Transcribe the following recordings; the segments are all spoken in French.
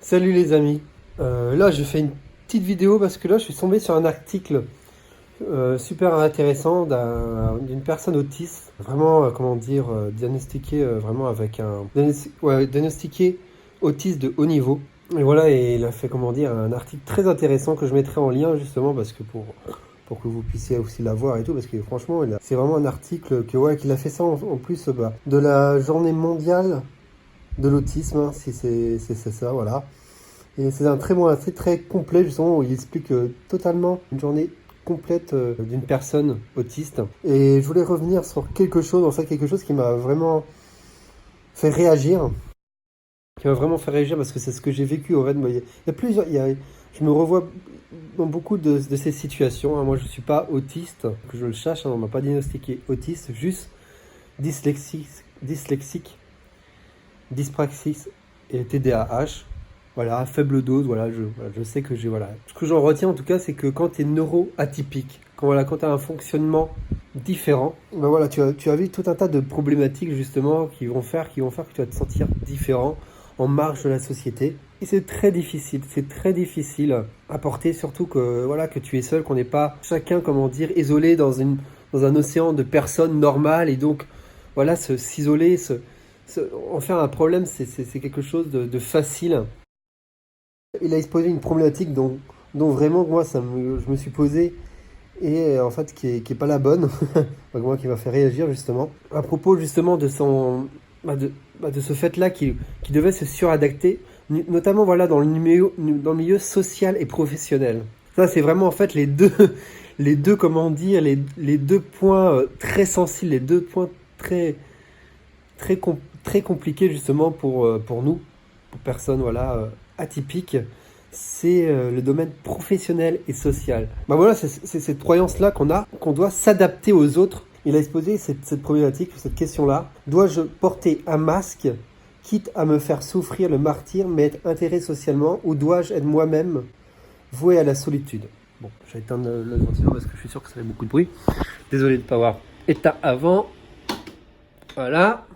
Salut les amis. Là, je fais une petite vidéo parce que là, je suis tombé sur un article super intéressant d'une personne autiste, vraiment, comment dire, diagnostiquée vraiment avec diagnostiqué autiste de haut niveau. Et voilà, et il a fait, comment dire, un article très intéressant que je mettrai en lien justement parce que pour que vous puissiez aussi la voir et tout, parce que franchement, c'est vraiment un article qu'il a fait ça en plus de la journée mondiale de l'autisme, hein, si c'est ça, voilà. Et c'est un très bon article, très complet justement, où il explique totalement une journée complète d'une personne autiste. Et je voulais revenir sur quelque chose, en fait, quelque chose qui m'a vraiment fait réagir, parce que c'est ce que j'ai vécu au fait. Il y a plusieurs, je me revois dans beaucoup de ces situations, hein. Moi, je suis pas autiste, que je le sache, hein, on m'a pas diagnostiqué autiste, juste dyslexique, dyspraxie et TDAH. Voilà, faible dose, voilà, je sais que j'ai, voilà. Ce que j'en retiens en tout cas, c'est que quand tu es neuroatypique, quand tu as un fonctionnement différent, ben voilà, tu as vu tout un tas de problématiques justement qui vont faire que tu vas te sentir différent, en marge de la société. Et c'est très difficile à porter, surtout que, voilà, que tu es seul, qu'on n'est pas chacun, comment dire, isolé dans un océan de personnes normales, et donc, voilà, s'isoler, en faire un problème, c'est quelque chose de facile. Il a exposé une problématique dont vraiment moi je me suis posé et en fait qui est pas la bonne, moi qui m'a fait réagir justement, à propos justement de de ce fait-là qui devait se suradapter, notamment voilà dans le milieu social et professionnel. Ça c'est vraiment en fait les deux comment dire, les deux points très sensibles, les deux points très compliqués justement pour nous, pour personnes voilà, atypiques, c'est le domaine professionnel et social. Bah voilà, c'est cette croyance-là qu'on doit s'adapter aux autres. Il a exposé cette problématique, cette question-là. Dois-je porter un masque, quitte à me faire souffrir le martyre, mais être intégré socialement, ou dois-je être moi-même, voué à la solitude? Bon, je vais éteindre le ventilo parce que je suis sûr que ça fait beaucoup de bruit. Désolé de ne pas avoir éteint avant. Voilà.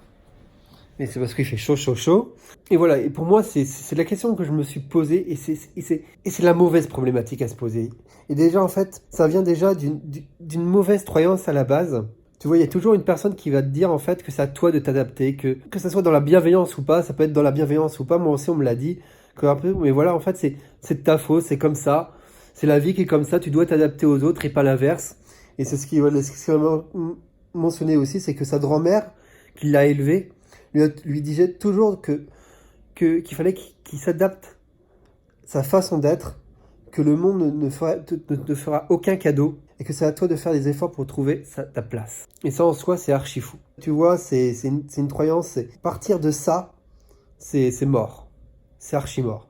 Et c'est parce qu'il fait chaud. Et voilà, et pour moi, c'est la question que je me suis posée, et c'est la mauvaise problématique à se poser. Et déjà, en fait, ça vient déjà d'une mauvaise croyance à la base. Tu vois, il y a toujours une personne qui va te dire, en fait, que c'est à toi de t'adapter, que ça soit dans la bienveillance ou pas, ça peut être dans la bienveillance ou pas, moi aussi, on me l'a dit, que un peu, mais voilà, en fait, c'est de ta faute, c'est comme ça, c'est la vie qui est comme ça, tu dois t'adapter aux autres et pas l'inverse. Et c'est ce qui m'a mentionné aussi, c'est que sa grand-mère, qui l'a élevé, lui disait toujours qu'il fallait qu'il s'adapte sa façon d'être, que le monde ne te fera aucun cadeau, et que c'est à toi de faire des efforts pour trouver ta place. Et ça en soi, c'est archi fou. Tu vois, c'est une croyance, partir de ça, c'est mort. C'est archi mort.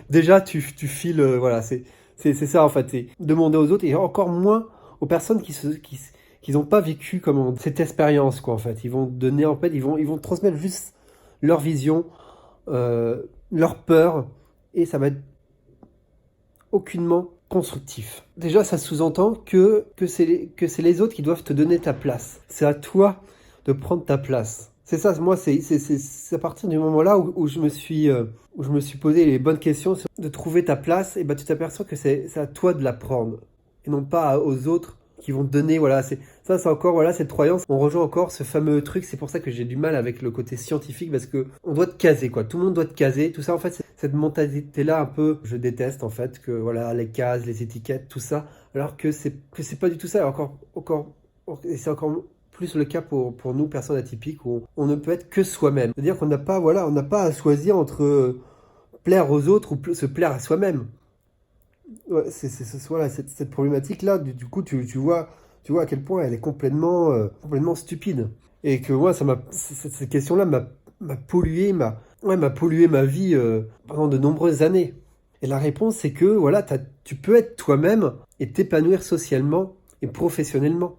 Déjà, tu files, voilà, c'est ça en fait. Et demander aux autres, et encore moins aux personnes qui n'ont pas vécu cette expérience, quoi, en fait. Ils vont donner, en fait, ils vont transmettre juste leur vision, leur peur, et ça va être aucunement constructif. Déjà, ça sous-entend que c'est les autres qui doivent te donner ta place. C'est à toi de prendre ta place. C'est ça, moi, c'est à partir du moment-là où je me suis posé les bonnes questions de trouver ta place, et bah, tu t'aperçois que c'est à toi de la prendre, et non pas aux autres qui vont te donner, voilà, c'est encore, voilà, cette croyance. On rejoint encore ce fameux truc, c'est pour ça que j'ai du mal avec le côté scientifique, parce que on doit te caser, quoi. Tout le monde doit te caser, tout ça, en fait, cette mentalité-là, un peu, je déteste, en fait, que, voilà, les cases, les étiquettes, tout ça, alors que c'est pas du tout ça, et c'est encore plus le cas pour nous, personnes atypiques, où on ne peut être que soi-même. C'est-à-dire qu'on n'a pas, voilà, on n'a pas à choisir entre plaire aux autres ou se plaire à soi-même. Ouais, voilà, cette problématique-là, du coup, tu vois à quel point elle est complètement stupide. Et que moi, cette question-là m'a pollué ma vie pendant de nombreuses années. Et la réponse, c'est que voilà, tu peux être toi-même et t'épanouir socialement et professionnellement.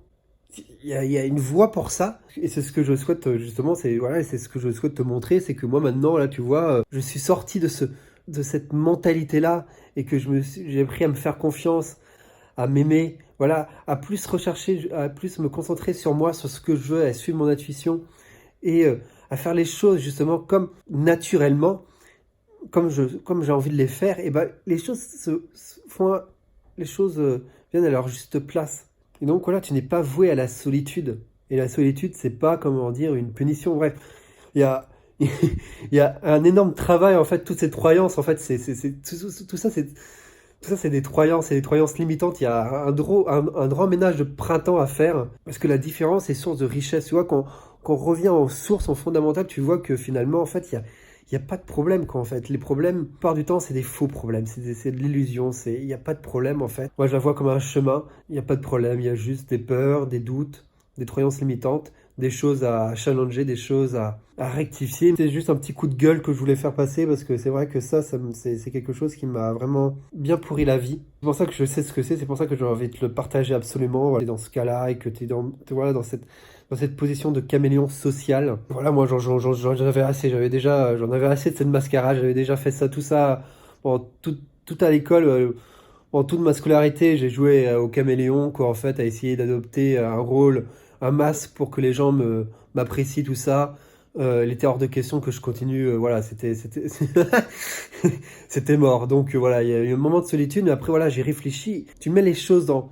Il y a une voie pour ça, et c'est ce que je souhaite justement, c'est ce que je souhaite te montrer, c'est que moi maintenant, là, tu vois, je suis sorti de cette mentalité-là, et que j'ai appris à me faire confiance, à m'aimer, voilà, à plus rechercher, à plus me concentrer sur moi, sur ce que je veux, à suivre mon intuition, et à faire les choses justement comme naturellement, comme j'ai envie de les faire, et ben les choses font, les choses viennent à leur juste place. Et donc voilà, tu n'es pas voué à la solitude. Et la solitude, c'est pas, comment dire, une punition. Bref, il y a, il y a un énorme travail, en fait, toutes ces croyances, en fait, tout ça, c'est des croyances limitantes. Il y a un grand ménage de printemps à faire, parce que la différence est source de richesse. Tu vois, quand on revient aux sources, en fondamental, tu vois que finalement, en fait, il y a pas de problème, quoi, en fait. Les problèmes, la plupart du temps, c'est des faux problèmes, c'est de l'illusion, il n'y a pas de problème, en fait. Moi, je la vois comme un chemin, il n'y a pas de problème, il y a juste des peurs, des doutes, des croyances limitantes, des choses à challenger, des choses à rectifier. C'est juste un petit coup de gueule que je voulais faire passer parce que c'est vrai que c'est quelque chose qui m'a vraiment bien pourri la vie. C'est pour ça que je sais ce que c'est pour ça que j'ai envie de te le partager absolument. Voilà, dans ce cas-là et que tu es voilà, dans cette position de caméléon social. Voilà, moi j'en avais assez, j'en avais assez de cette mascarade, j'avais déjà fait ça, tout ça, pendant tout à l'école. Pendant toute ma scolarité, j'ai joué au caméléon, quoi, en fait, à essayer d'adopter un rôle, un masque pour que les gens m'apprécient, tout ça. Il était hors de question que je continue, voilà, c'était mort. Donc voilà, il y a eu un moment de solitude, mais après, voilà, j'ai réfléchi. Tu mets les choses dans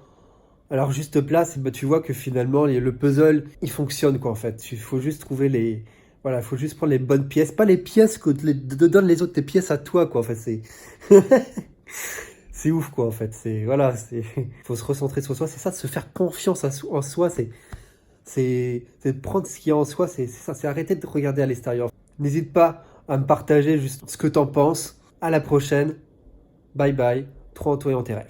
alors juste place, et bah, tu vois que finalement, le puzzle, il fonctionne, quoi, en fait. Il faut juste trouver voilà, il faut juste prendre les bonnes pièces, pas les pièces que te donnent les autres, tes pièces à toi, quoi, en fait, c'est... C'est ouf, quoi, en fait. Voilà, faut se recentrer sur soi. C'est ça, de se faire confiance en soi. C'est de prendre ce qu'il y a en soi. C'est ça, c'est arrêter de regarder à l'extérieur. N'hésite pas à me partager juste ce que t'en penses. À la prochaine. Bye bye. Trop en toi et en tes rêves.